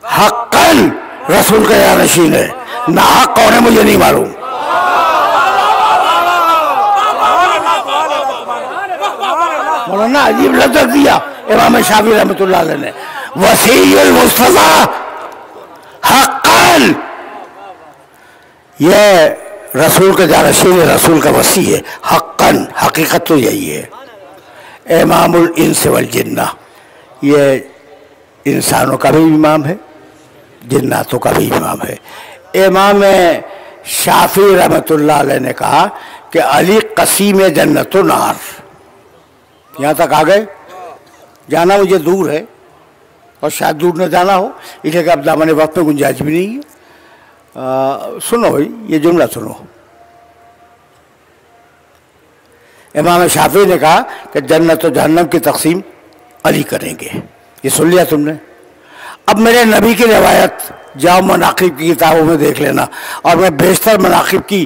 حقاً رسول کا جانشین ہے، نہ حق کون ہے مجھے نہیں معلوم۔ مولانا عجیب لفظ دیا امام شافعی رحمۃ اللہ علیہ نے، وصی المصطفیٰ حقاً، یہ رسول کا جانشین ہے، رسول کا وصی ہے، حقاً، حقیقت تو یہی ہے۔ امام الانس والجنہ، یہ انسانوں کا بھی امام ہے، جناتوں کا بھی امام ہے۔ امام شافعی رحمۃ اللہ علیہ نے کہا کہ علی قسیم جنت و نار۔ یہاں تک آ گئے، جانا مجھے دور ہے اور شاید دور نہ جانا ہو، اس لیے کہ اب دامن وقت میں گنجائش بھی نہیں ہے۔ سنو بھائی، یہ جملہ سنو، امام شافعی نے کہا کہ جنت و جہنم کی تقسیم علی کریں گے، یہ سن لیا تم نے۔ اب میرے نبی کی روایت جاؤ مناقب کی کتابوں میں دیکھ لینا، اور میں بیشتر مناقب کی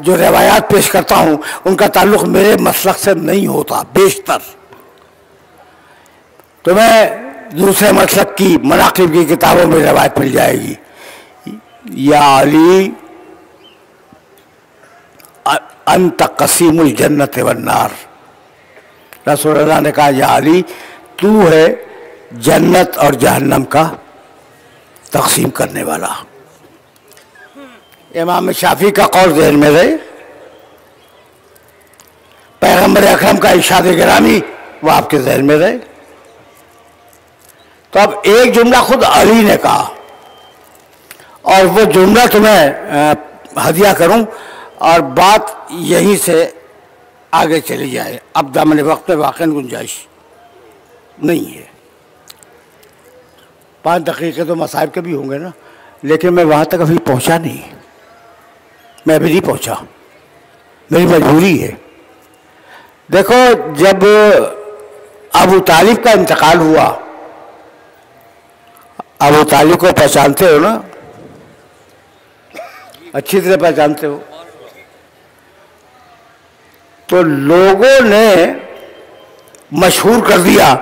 جو روایات پیش کرتا ہوں ان کا تعلق میرے مسلک سے نہیں ہوتا، بیشتر تمہیں دوسرے مسلک کی مناقب کی کتابوں میں روایت مل جائے گی۔ یا علی انت قسیم الجنت والنار، رسول اللہ نے کہا یا علی تو ہے جنت اور جہنم کا تقسیم کرنے والا۔ امام شافعی کا قول ذہن میں رہے، پیغمبر اکرم کا ارشاد گرامی وہ آپ کے ذہن میں رہے۔ تو اب ایک جملہ خود علی نے کہا، اور وہ جملہ تمہیں ہدیہ کروں اور بات یہیں سے آگے چلی جائے، اب دامن وقت میں واقعی گنجائش نہیں ہے۔ 5 دقیقے تو مصائب کے بھی ہوں گے نا، لیکن میں وہاں تک ابھی پہنچا نہیں، میں ابھی نہیں پہنچا، میری مجبوری ہے۔ دیکھو جب ابو طالب کا انتقال ہوا، ابو طالب کو پہچانتے ہو نا، اچھی طرح پہچانتے ہو، تو لوگوں نے مشہور کر دیا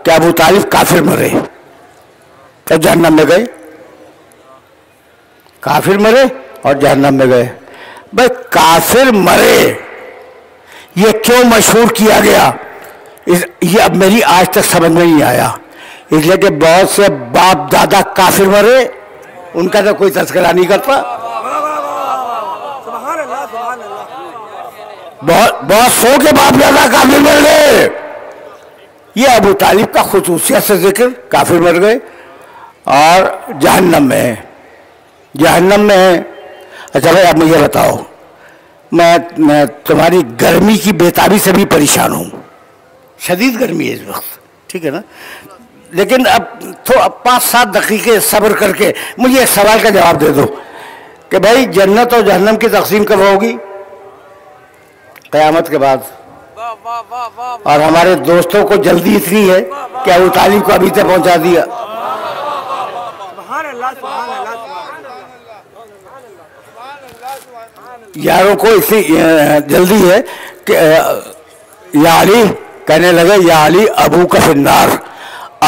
کہ ابو طالب کافر مرے، تو جہنم میں گئے، کافر مرے اور جہنم میں گئے۔ بھئی کافر مرے یہ کیوں مشہور کیا گیا، یہ اب میری آج تک سمجھ میں نہیں آیا، اس لیے کہ بہت سے باپ دادا کافر مرے، ان کا تو کوئی تذکرہ نہیں کرتا، بہت سو کے باپ دادا کافر مر گئے، یہ ابو طالب کا خصوصیت سے ذکر، کافر مر گئے اور جہنم میں ہے، جہنم میں ہے۔ اچھا بھائی اب مجھے بتاؤ، میں تمہاری گرمی کی بےتابی سے بھی پریشان ہوں، شدید گرمی ہے اس وقت، ٹھیک ہے نا، لیکن اب 5-7 دقیقے صبر کر کے مجھے ایک سوال کا جواب دے دو کہ بھائی جنت اور جہنم کی تقسیم کب ہوگی؟ قیامت کے بعد۔ اور ہمارے دوستوں کو جلدی اتنی ہے کہ ابو طالب کو ابھی تک پہنچا دیا۔ یاروں کو اتنی جلدی ہے کہ یا علی کہنے لگے یا علی ابو کا فی النار،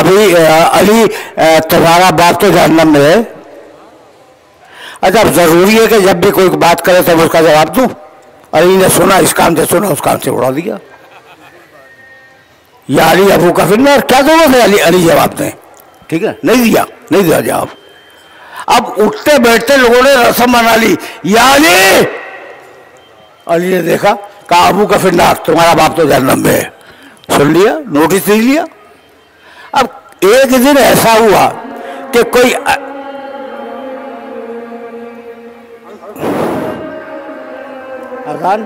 ابھی علی تمہارا باپ تو جہنم میں ہے۔ اچھا اب ضروری ہے کہ جب بھی کوئی بات کرے تو اس کا جواب دوں؟ علی نے سنا، اس کام سے سنا، اس کام سے اڑا دیا، یا علی ابو کا فی النار، کیا ضرورت ہے علی جواب دیں، ٹھیک ہے، نہیں دیا جواب۔ اب اٹھتے بیٹھتے لوگوں نے رسم بنا لی، یا علی نے دیکھا، کہا ابو کا فی النار، تمہارا باپ تو جہنم میں ہے، سن لیا، نوٹس دے لیا۔ اب ایک دن ایسا ہوا کہ کوئی اذان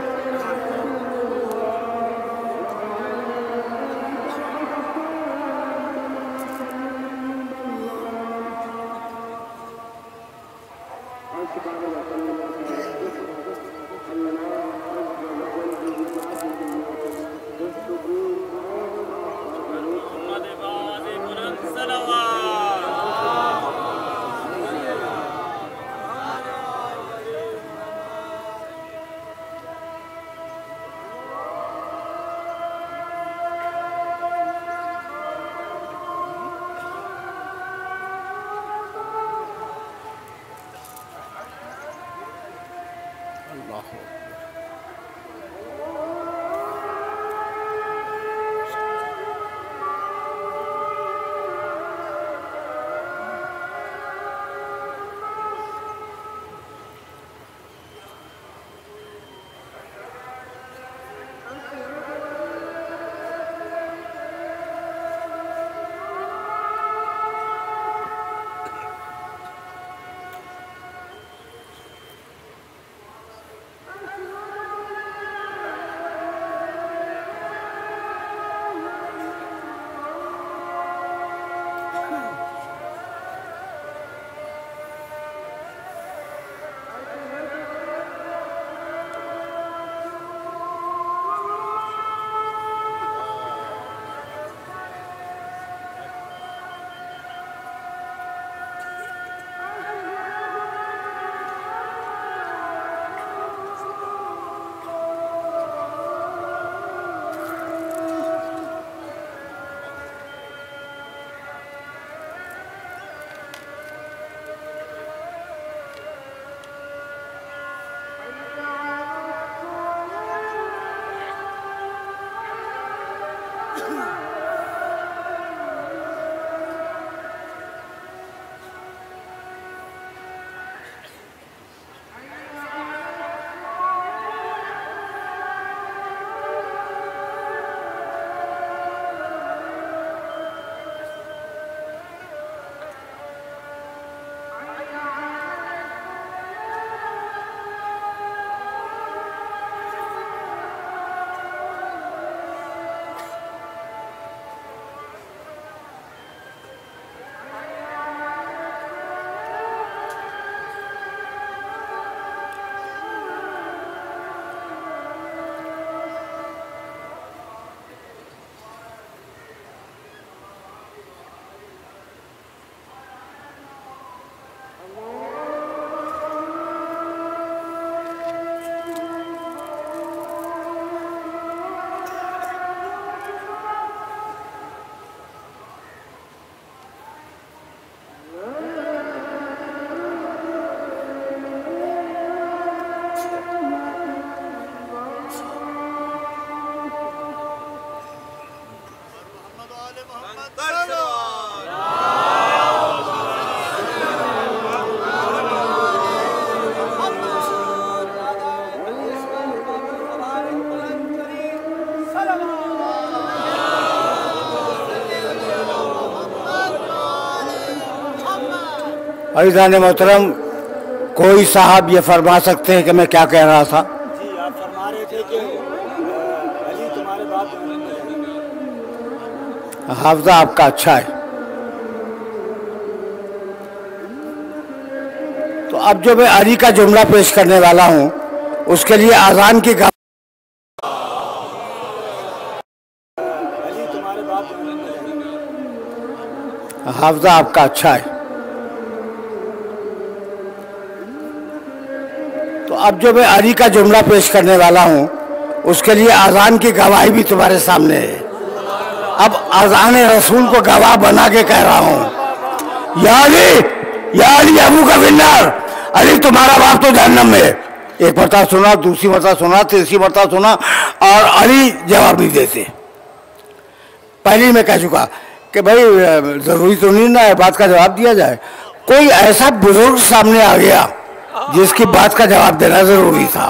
عزیزان محترم، کوئی صاحب یہ فرما سکتے ہیں کہ میں کیا کہہ رہا تھا؟ جی آپ فرما رہے تھے کہ علی تمہارے باپ جہنم میں جائیں گے۔ حافظہ آپ کا اچھا ہے۔ تو اب جو میں علی کا جملہ پیش کرنے والا ہوں اس کے لیے اذان کی علی تمہارے باپ جہنم میں جائیں گے۔ حافظہ آپ کا اچھا ہے۔ تو اب جو میں علی کا جملہ پیش کرنے والا ہوں اس کے لیے اذان کی گواہی بھی تمہارے سامنے ہے۔ اب اذان رسول کو گواہ بنا کے کہہ رہا ہوں، یا علی ابو کا فنار، علی تمہارا باپ تو جہنم میں۔ ایک مرتبہ سنا، دوسری مرتبہ سنا، تیسری مرتبہ سنا، اور علی جواب نہیں دیتے۔ پہلی میں کہہ چکا کہ بھائی ضروری تو نہیں نا بات کا جواب دیا جائے، کوئی ایسا بزرگ سامنے آ گیا جس کی بات کا جواب دینا ضروری تھا۔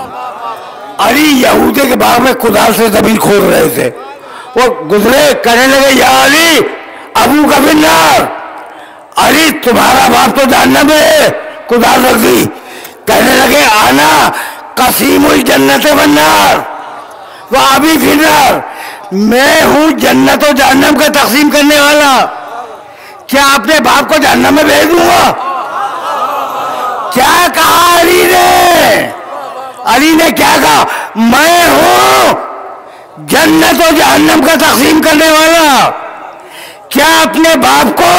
علی یہودے کے باغ میں کدال سے زمین کھود رہے تھے، وہ گزرے، کہنے لگے یا علی ابو کا فنار، علی تمہارا باپ تو جہنم میں، کدال رکھ دی، کہنے لگے آنا قسیم الجنت والنار وہ ابھی فنار، میں ہوں جنت و جہنم کا تقسیم کرنے والا، کیا اپنے باپ کو جہنم میں بھیج دوں گا؟ کیا کہا علی نے کیا کہا؟ میں ہوں جنت و جہنم کا تقسیم کرنے والا، کیا اپنے باپ کو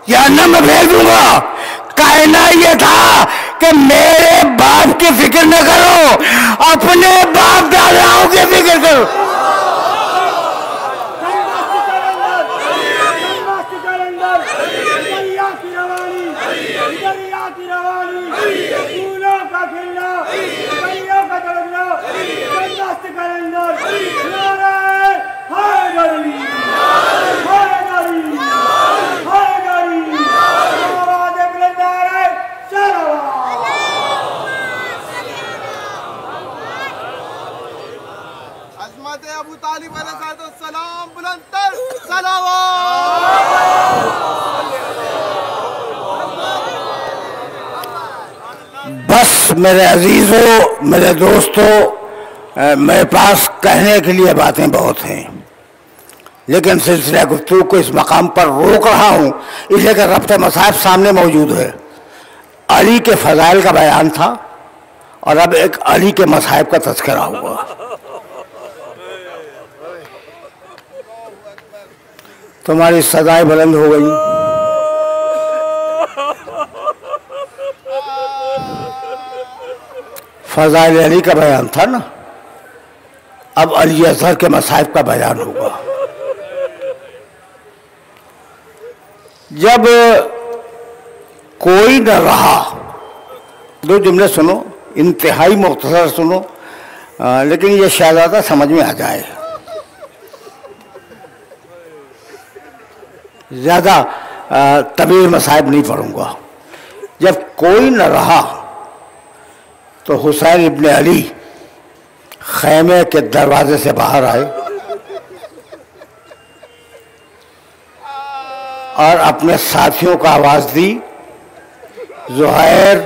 جہنم میں بھیج دوں گا؟ کہنا یہ تھا کہ میرے باپ کی فکر نہ کرو، اپنے باپ داداؤں کی فکر کرو۔ ابو طالب علیہ السلام بلندتر صلوات۔ بس میرے عزیزوں، میرے دوستوں، میرے پاس کہنے کے لیے باتیں بہت ہیں، لیکن سلسلہ گفتگو کو اس مقام پر روک رہا ہوں اس لیے کہ ربط مصاحف سامنے موجود ہے۔ علی کے فضائل کا بیان تھا اور اب ایک علی کے مصاحف کا تذکرہ ہوا۔ تمہاری سزائیں بلند ہو گئی۔ فضائل علی کا بیان تھا نا، اب علی اصغر کے مصاحف کا بیان ہوگا۔ جب کوئی نہ رہا، دو جملے سنو، انتہائی مختصر سنو، لیکن یہ شہزادہ سمجھ میں آ جائے، زیادہ طویل مصاحف نہیں پڑھوں گا۔ جب کوئی نہ رہا تو حسین ابن علی خیمے کے دروازے سے باہر آئے اور اپنے ساتھیوں کو آواز دی، زہیر،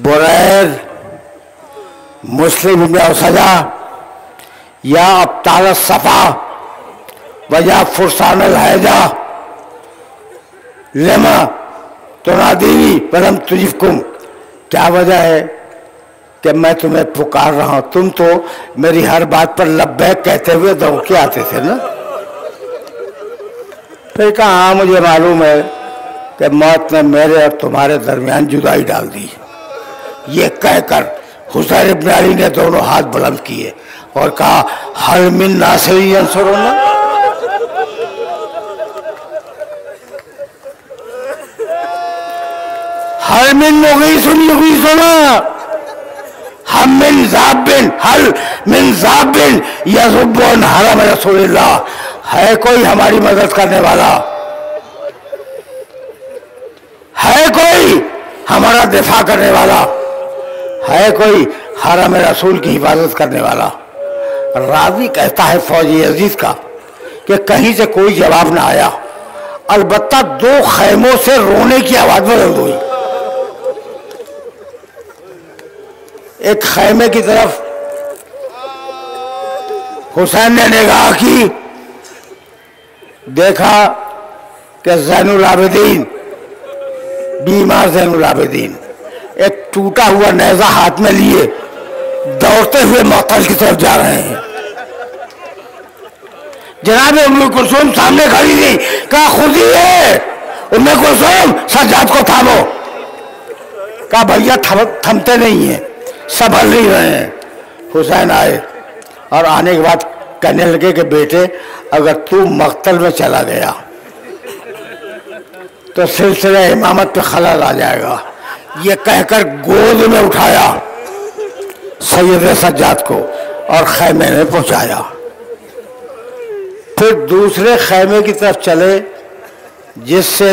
بریر، مسلم ابن اسدہ، یا ابطال الصفا وجہ فرسان الحیدہ لما تنادینی ولم تجبکم، کیا وجہ ہے کہ میں تمہیں پکار رہا ہوں، تم تو میری ہر بات پر لبیک کہتے ہوئے دوڑ کے آتے تھے نا؟ پھر کہا ہاں مجھے معلوم ہے کہ موت نے میرے اور تمہارے درمیان جدائی ڈال دی۔ یہ کہہ کر حسین ابن علی نے دونوں ہاتھ بلند کیے اور کہا حل من ناصر ینصرنا، حل من مغیث یغیثنا، ہم من ذاب حل من ذاب یذب عن حرم رسول اللہ، ہے کوئی ہماری مدد کرنے والا، ہے کوئی ہمارا دفاع کرنے والا، ہے کوئی حرم رسول کی حفاظت کرنے والا؟ راوی کہتا ہے فوج یزید کا کہ کہیں سے کوئی جواب نہ آیا، البتہ 2 خیموں سے رونے کی آواز بلند ہوئی. ایک خیمے کی طرف حسین نے نگاہ کی، دیکھا کہ زین العابدین، بیمار زین العابدین ایک ٹوٹا ہوا نیزہ ہاتھ میں لیے دوڑتے ہوئے مقتل کی طرف جا رہے ہیں. جناب ام کلثوم سامنے کھڑی تھی، کہا خود ہی ہے ام کلثوم، سجاد کو تھامو. کہا بھیا تھمتے نہیں ہیں، سنبھل نہیں رہے ہیں. حسین آئے اور آنے کے بعد کہنے لگے کہ بیٹے اگر تو مقتل میں چلا گیا تو سلسلہ امامت پہ خلل آ جائے گا. یہ کہہ کر گود میں اٹھایا سید سجاد کو اور خیمے میں پہنچایا. پھر دوسرے خیمے کی طرف چلے جس سے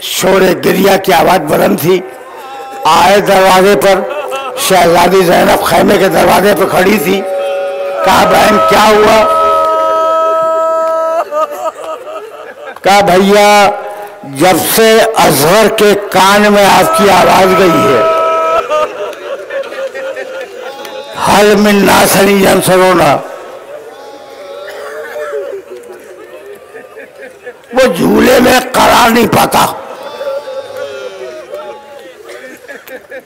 شور گریہ کی آواز بلند تھی. آئے دروازے پر، شہزادی زینب خیمے کے دروازے پر کھڑی تھی. کہا بہن کیا ہوا؟ کہا بھیا جب سے اصغر کے کان میں آپ کی آواز گئی ہے حل من ناصر ینصرونا، وہ جھولے میں قرار نہیں پاتا.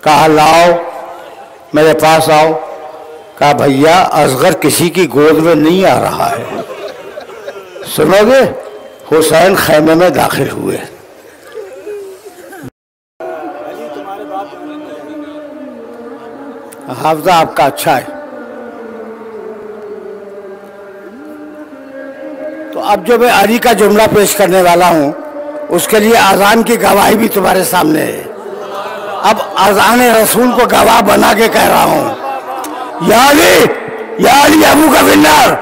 کہا لاؤ میرے پاس آؤ. کہا بھیا اصغر کسی کی گود میں نہیں آ رہا ہے، سنو گے؟ حسین خیمے میں داخل ہوئے. حافظہ آپ کا اچھا ہے. تو اب جو میں علی کا جملہ پیش کرنے والا ہوں اس کے لیے اذان کی گواہی بھی تمہارے سامنے ہے. اب اذان رسول کو گواہ بنا کے کہہ رہا ہوں، یا علی ابو کا فنار،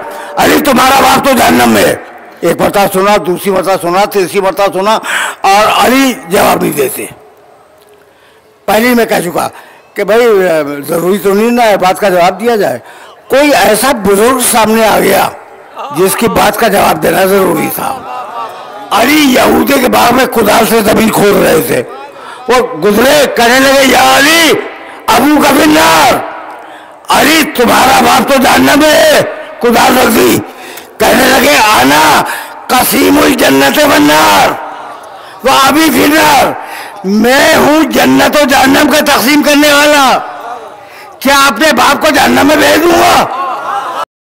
علی تمہارا باپ تو جہنم میں. ایک مرتبہ سنا، دوسری مرتبہ سنا، تیسری مرتبہ سنا اور علی جواب نہیں دیتے. پہلی میں کہہ چکا کہ بھائی ضروری تو نہیں نا بات کا جواب دیا جائے. کوئی ایسا بزرگ سامنے آ گیا جس کی بات کا جواب دینا ضروری تھا. علی یہودی کے باغ میں کدال سے زمین کھود رہے تھے، وہ گزرے کہنے لگے یا علی ابو کا فنار، علی تمہارا باپ تو جہنم میں. کدال رکھ دی، کہنے لگے آنا قسیم الجنت والنار وہ ابھی فنار، میں ہوں جنت و جہنم کا تقسیم کرنے والا. کیا اپنے باپ کو جہنم میں بھیج دوں گا؟